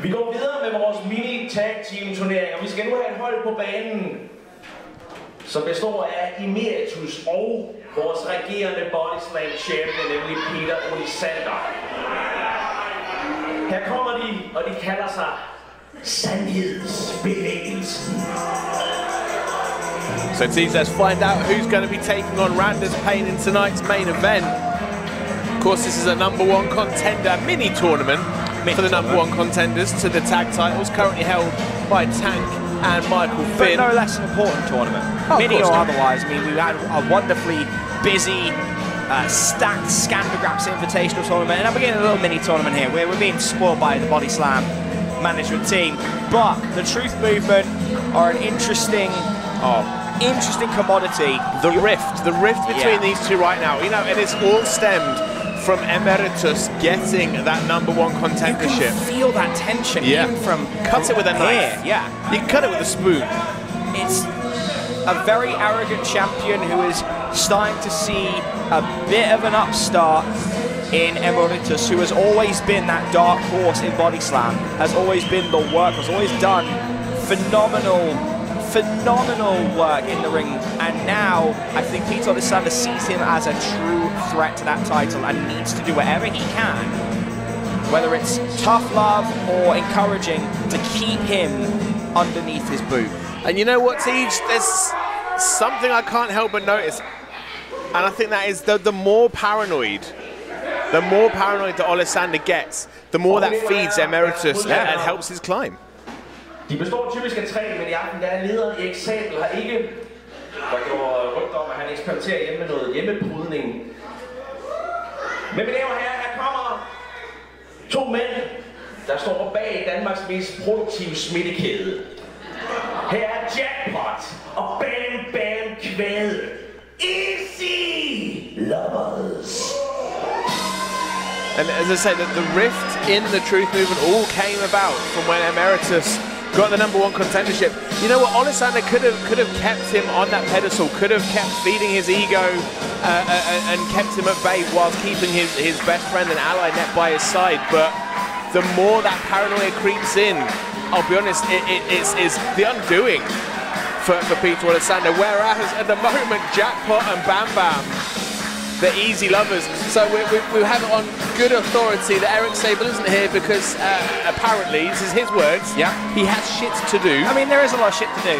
Vi går videre med vores mini-tag-team-turnering, og vi skal nu have et hold på banen, som består af Emeritus og vores regerende BODYSLAM champion, nemlig BODYSLAM. Her kommer de, og de kalder sig Sandhedsbevægelsen. So teams, let's find out who's going to be taking on Randers Pain in tonight's main event. Of course, this is a #1 contender mini tournament for the #1 contenders to the tag titles, currently held by Tank and Michael Finn. But no less an important tournament, mini or otherwise. I mean, we had a wonderfully busy, stacked Sandhedsbevægelsen Invitational tournament, and we're getting a little mini tournament here. We're being spoiled by the BODYSLAM management team, but the Truth Movement are an interesting commodity. The rift between these two right now, you know, and it's all stemmed from Emeritus getting that #1 contendership. You can feel that tension even from cut it with a knife. Yeah, you can cut it with a spoon. It's a very arrogant champion who is starting to see a bit of an upstart in Emeritus, who has always been that dark horse in BODYSLAM, has always been the work, has always done phenomenal work in the ring, and now I think BODYSLAM sees him as a true threat to that title and needs to do whatever he can, whether it's tough love or encouraging, to keep him underneath his boot. And you know what, Tej? There's something I can't help but notice, and I think that is the more paranoid that Olesander gets, the more that feeds Emeritus and helps his climb. De består typisk af 3, men i aften der er lederen i eksempel har ikke, der går rygter om, at han eksperimenterer hjemme med noget hjemmebrydning. Men mine damer og herrer, her kommer 2 mænd, der står bag Danmarks mest produktive smittekæde. Her er Jackpot og Bam Bam Kvæde. Easy Loverz. And as I say, the rift in the Truth Movement all came about from when Emeritus got the #1 contendership. You know what, Olesander could have kept him on that pedestal, could have kept feeding his ego and kept him at bay whilst keeping his best friend and ally Net by his side. But the more that paranoia creeps in, I'll be honest, it's the undoing for Peter Olesander. Whereas at the moment, Jackpot and Bam Bam, the easy lovers. So we have it on good authority that Eric Sable isn't here because apparently, this is his words, he has shit to do. I mean, there is a lot of shit to do.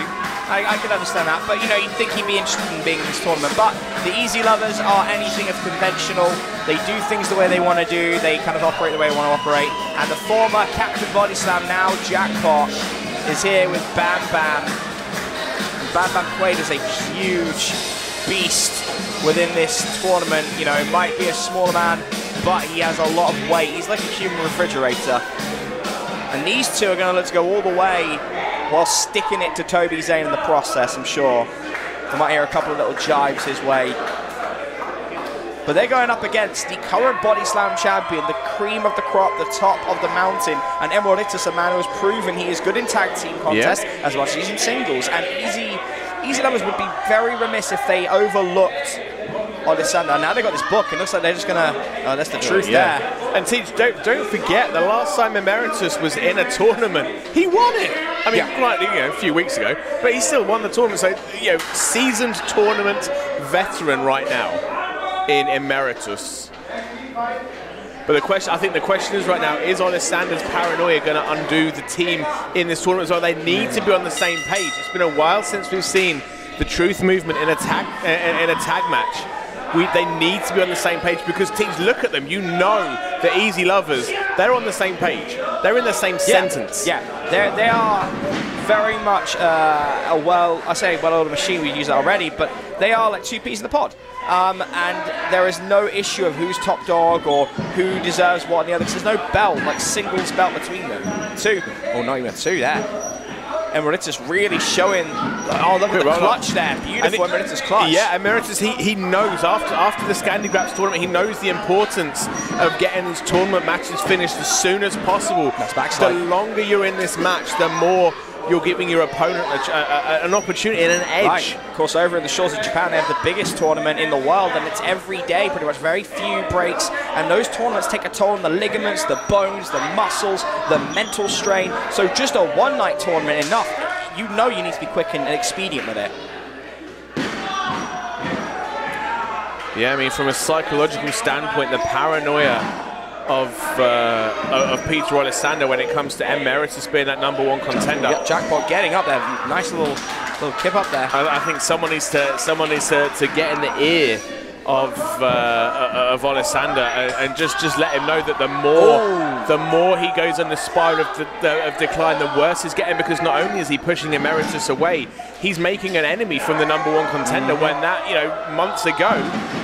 I can understand that, but you know, you'd think he'd be interested in being in this tournament. But the easy lovers are anything of conventional. They do things the way they want to do. They kind of operate the way they want to operate. And the former captain BODYSLAM, now Jackpot, is here with Bam Bam. Bam Bam Quaid is a huge beast within this tournament. You know, it might be a smaller man, but he has a lot of weight. He's like a human refrigerator. And these two are going to let's go all the way while sticking it to Toby Zane in the process, I'm sure. We might hear a couple of little jibes his way. But they're going up against the current BODYSLAM champion, the cream of the crop, the top of the mountain, and Emeritus, a man who has proven he is good in tag team contests as much as he's in singles. And Easy Lovers would be very remiss if they overlooked Olesander. Now they've got this book, it looks like they're just going to... Oh, that's the truth there. And Tej, don't forget, the last time Emeritus was in a tournament, he won it. I mean, you know, a few weeks ago, but he still won the tournament. So, you know, seasoned tournament veteran right now in Emeritus. But I think the question is right now, is Olesander's paranoia going to undo the team in this tournament as well? They need to be on the same page. It's been a while since we've seen the Truth Movement in a tag match. They need to be on the same page because teams look at them. You know the Easy Lovers, they're on the same page. They're in the same sentence. Yeah, they are very much I say well-oiled machine, we use that already, but they are like 2 peas in the pod. And there is no issue of who's top dog or who deserves what and the other, because there's no belt, like singles belt between them. 2, oh not even 2 there. Emeritus really showing, oh look at the clutch there, beautiful Emeritus clutch. Yeah, Emeritus, he knows, after the Sandhedsbevægelsen tournament, he knows the importance of getting these tournament matches finished as soon as possible. That's backslide. The longer you're in this match, the more you're giving your opponent an opportunity and an edge. Right. Of course, over in the shores of Japan, they have the biggest tournament in the world, and it's every day, pretty much, very few breaks. And those tournaments take a toll on the ligaments, the bones, the muscles, the mental strain. So just a one-night tournament enough. You know you need to be quick and expedient with it. Yeah, I mean, from a psychological standpoint, the paranoia of Peter Olesander when it comes to Emeritus being that #1 contender. Yep, Jackpot getting up there, nice little kip up there. I think someone needs to get in the ear of Olesander and just let him know that the more he goes on the spiral of decline, the worse he's getting, because not only is he pushing Emeritus away, he's making an enemy from the #1 contender when that, you know, months ago,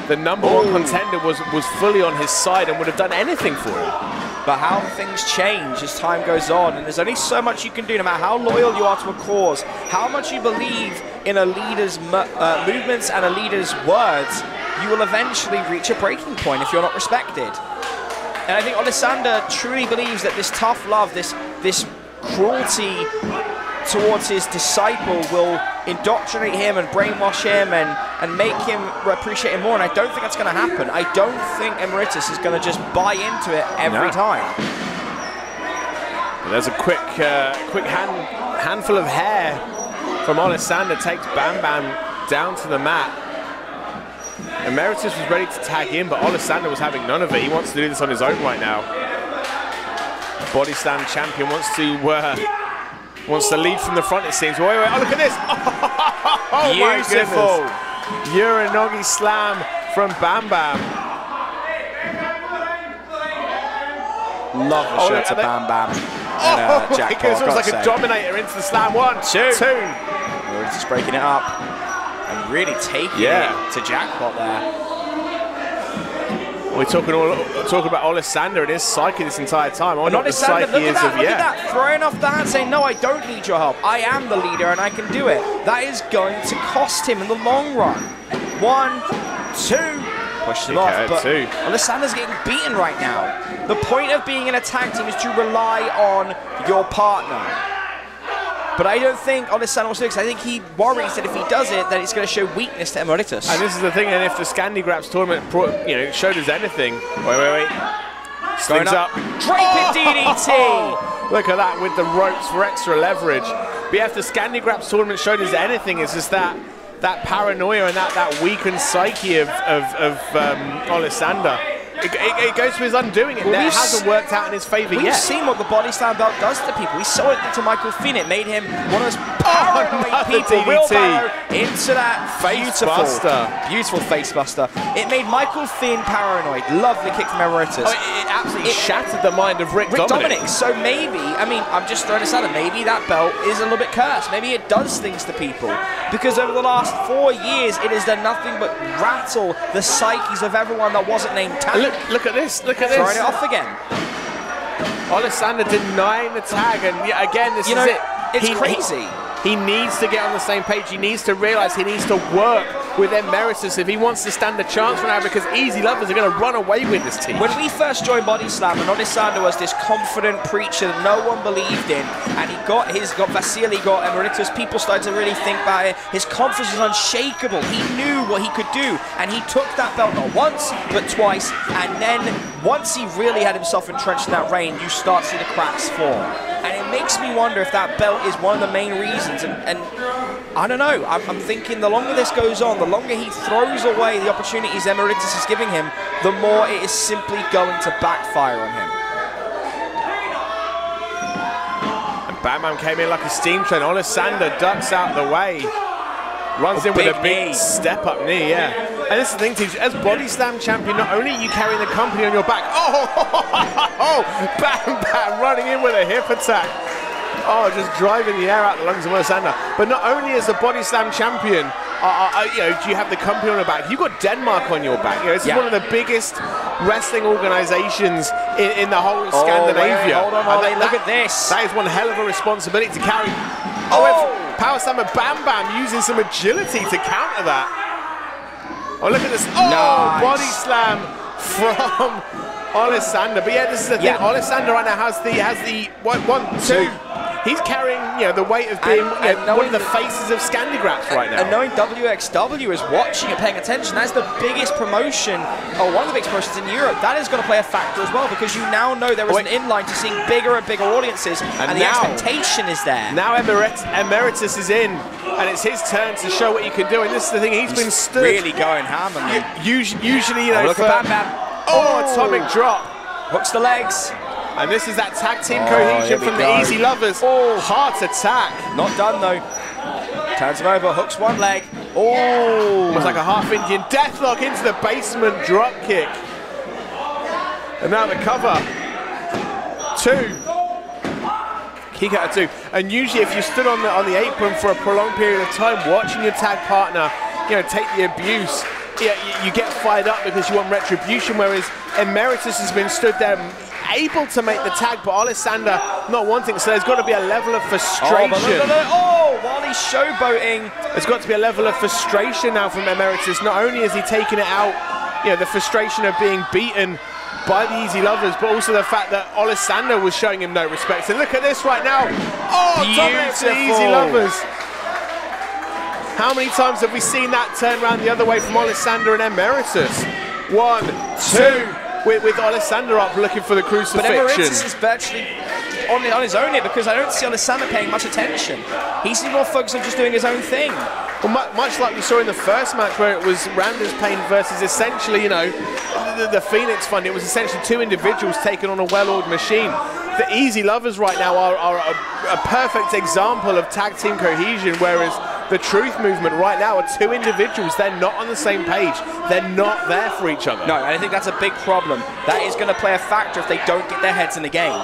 the #1 contender was fully on his side and would have done anything for him. But how things change as time goes on, and there's only so much you can do, no matter how loyal you are to a cause, how much you believe in a leader's movements and a leader's words, you will eventually reach a breaking point if you're not respected. And I think Olesander truly believes that this tough love, this cruelty towards his disciple will indoctrinate him and brainwash him and make him appreciate him more, and I don't think that's going to happen. I don't think Emeritus is going to just buy into it every time. Well, there's a quick handful of hair from Olesander, takes Bam Bam down to the mat. Emeritus was ready to tag in, but Olesander was having none of it. He wants to do this on his own right now. BODYSLAM champion wants to lead from the front, it seems. Wait, oh, look at this. Oh, beautiful. My goodness. Uranagi slam from Bam Bam. Love the shot to Bam Bam. Oh, my goodness, it was like a dominator into the slam. 1, 2. We're just breaking it up and really taking it to Jackpot there. We're talking about Olesander and his psyche this entire time. Look at that, throwing off the hand, saying, no, I don't need your help. I am the leader and I can do it. That is going to cost him in the long run. 1, 2, push him off, but Olesander's getting beaten right now. The point of being in a tag team is to rely on your partner. But I don't think Olesander wants to do it, because I think he worries that if he does it, that it's going to show weakness to Emeritus. And this is the thing, and if the Sandhedsbevægelsen tournament showed us anything, wait. Slings up. Draping DDT! Look at that with the ropes for extra leverage. But yeah, if the Sandhedsbevægelsen tournament showed us anything, it's just that paranoia and that weakened psyche of Olesander. It goes to his undoing. It hasn't worked out in his favour yet. We've seen what the BODYSLAM belt does to people. We saw it to Michael Finn. It made him one of those paranoid people. Wheelbarrow into that beautiful face buster. It made Michael Finn paranoid. Lovely kick from Emeritus. It absolutely shattered the mind of Rick Dominic. So maybe, I mean, I'm just throwing this out there, maybe that belt is a little bit cursed. Maybe it does things to people. Because over the last 4 years, it has done nothing but rattle the psyches of everyone that wasn't named tag. Look at this. Throwing it off again. Olesander denying the tag, and again, this is it. It's crazy. He needs to get on the same page. He needs to realize he needs to work with Emeritus if he wants to stand a chance right now, because Easy Lovers are going to run away with this team. When we first joined BODYSLAM, and Olesander was this confident preacher that no one believed in, and he got Vasily, got Emeritus, people started to really think about it. His confidence was unshakable. He knew what he could do, and he took that belt not once, but twice, and then once he really had himself entrenched in that reign, you start to see the cracks fall. And it makes me wonder if that belt is one of the main reasons, and I don't know, I'm thinking the longer this goes on, the longer he throws away the opportunities Emeritus is giving him, the more it is simply going to backfire on him. And Bam Bam came in like a steam train. Olesander ducks out the way. Runs in with a big step-up knee, And this is the thing, team, as BODYSLAM champion, not only are you carrying the company on your back, Bam Bam running in with a hip attack. Oh, just driving the air out the lungs of Olesander. But not only as the BODYSLAM champion, do you have the company on your back, you've got Denmark on your back. This is one of the biggest wrestling organizations in the whole of Scandinavia. Hold on, look at this. That is one hell of a responsibility to carry. Power slam of Bam Bam using some agility to counter that. Oh, look at this. Nice. Body slam from Olesander. But yeah, this is the thing. Olesander right now has the 1, 2. he's carrying, you know, the weight of being one of the faces of Scandigraphs right now. And knowing WXW is watching and paying attention, that's the biggest promotion, or one of the biggest promotions in Europe. That is going to play a factor as well, because you now know there is an inline to seeing bigger and bigger audiences, and the expectation is there. Now Emeritus is in, and it's his turn to show what he can do. And this is the thing, he's been stood. Really going ham on them. Usually, you know, look at Bam Bam. Oh, atomic drop. Hooks the legs. And this is that tag team cohesion from the Easy Lovers. Oh, heart attack. Not done though. Turns him over, hooks one leg. Oh, almost like a half Indian deathlock into the basement drop kick. And now the cover. 2. Kick out of 2. And usually if you stood on the apron for a prolonged period of time, watching your tag partner, you know, take the abuse, you get fired up because you want retribution, whereas Emeritus has been stood there able to make the tag, but Alessander not wanting, so there's got to be a level of frustration. While he's showboating. There's got to be a level of frustration now from Emeritus. Not only is he taking it out, you know, the frustration of being beaten by the Easy Lovers, but also the fact that Alessander was showing him no respect. And look at this right now. Oh, dominate for the Easy Lovers. How many times have we seen that turn around the other way from Alessander and Emeritus? 1, 2. With Alessander up looking for the crucifixion. But Emeritus is virtually on his own here, because I don't see Alessander paying much attention. He's more focused on just doing his own thing. Well, much like we saw in the first match where it was Randa's Pain versus essentially, you know, the Phoenix Fund. It was essentially 2 individuals taking on a well-oiled machine. The Easy Lovers right now are a perfect example of tag team cohesion, whereas the Truth Movement right now are 2 individuals. They're not on the same page. They're not there for each other. No, and I think that's a big problem. That is going to play a factor if they don't get their heads in the game.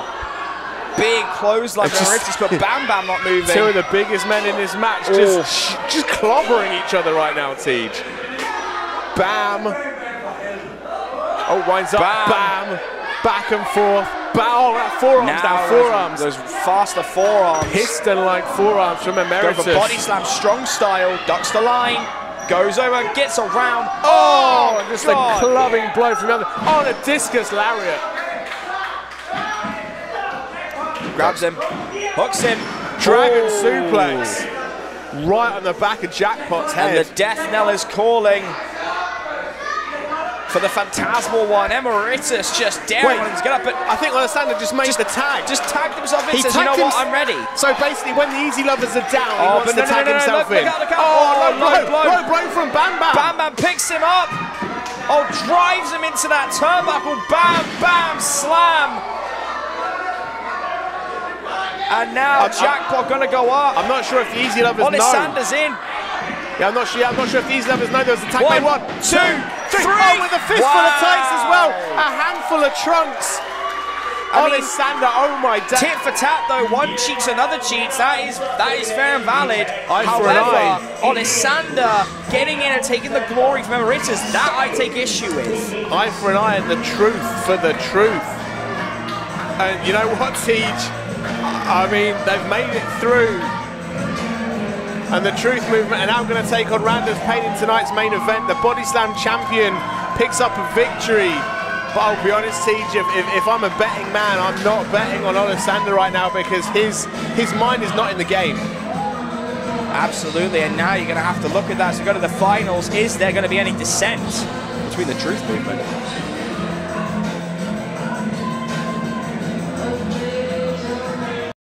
Big clothesline from Emeritus, but Bam Bam not moving. 2 of the biggest men in this match just clobbering each other right now, Tej. Bam. Oh, winds up. Bam. Back and forth. Oh, forearms down, forearms. Those faster forearms. Piston-like forearms from Emeritus. Go for body slam, strong style, ducks the line, goes over, gets around. Oh, just a clubbing blow from the other. Oh, the discus lariat. Grabs him, hooks him. Dragon suplex. Right on the back of Jackpot's head. And the death knell is calling for the phantasmal one. Emeritus just daring him to get up, but I think Alessander just made the tag. Just tagged himself in, says, you know what, I'm ready. So basically, when the Easy Lovers are down, he wants to tag himself in. Look out. Low blow from Bam Bam. Bam Bam picks him up. Oh, drives him into that turnbuckle. Bam Bam slam. And now Jackpot gonna go up. I'm not sure if the Easy Lovers know. Alessander's in. Yeah, I'm not sure if these Lovers know there was a tag made. 1, 2, 3. Oh, with a fistful of tights as well. A handful of trunks. Alessander, oh my God. Tit for tat though, one cheats, another cheats. That is fair and valid. However, Alessander getting in and taking the glory from Emeritus, that I take issue with. Eye for an eye and the truth for the truth. And you know what, Tej? I mean, they've made it through. And the Truth Movement are now going to take on Randa's Pain in tonight's main event. The BODYSLAM champion picks up a victory. But I'll be honest, Tej, if I'm a betting man, I'm not betting on Alessander right now, because his mind is not in the game. Absolutely, and now you're going to have to look at that. So go to the finals. Is there going to be any dissent between the Truth Movement